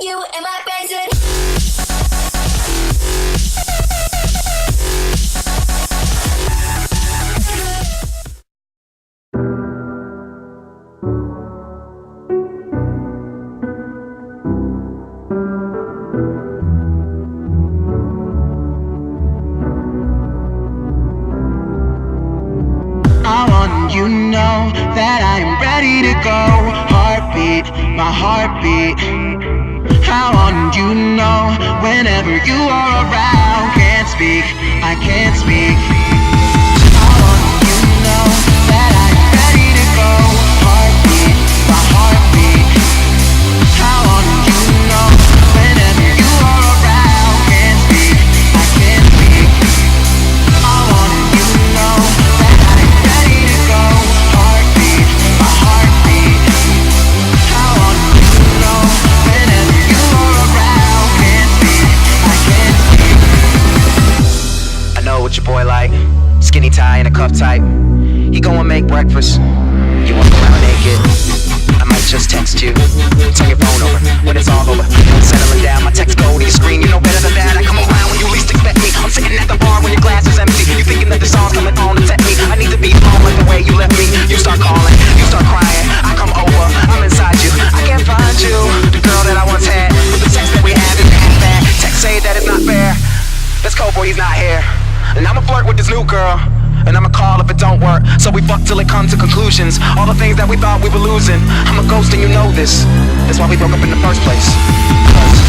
You and my president. I want you to know that I am ready to go. Heartbeat, my heartbeat. I want you to know whenever you are around. Can't speak, I can't speak. I want you to know that I am ready to go. Heartbeat, my heartbeat. I want you to know whenever you are around. Can't speak, I can't speak. I want you to know that I am ready to go. Heartbeat, my heartbeat. I want you to know whenever you are around. Can't speak, I can't speak. I know what your boy like. Skinny tie and a cuff type. He go and make breakfast. You walk around naked. I might just text you. Turn your phone over when it's all over. Settling down, my text go to your screen. You know better than that. I come around when you least expect me. I'm sitting at the bar when your glass is empty. You thinking that the song's coming on to tempt me. I need to be home like the way you left me. You start calling, you start crying. I come over, I'm inside you. I can't find you, the girl that I once had. But the text that we have is half bad. Text say that it's not fair. Let's go, boy, he's not here. And I'ma flirt with this new girl. And I'ma call if it don't work. So we fuck till it comes to conclusions. All the things that we thought we were losing. I'm a ghost and you know this. That's why we broke up in the first place. 'Cause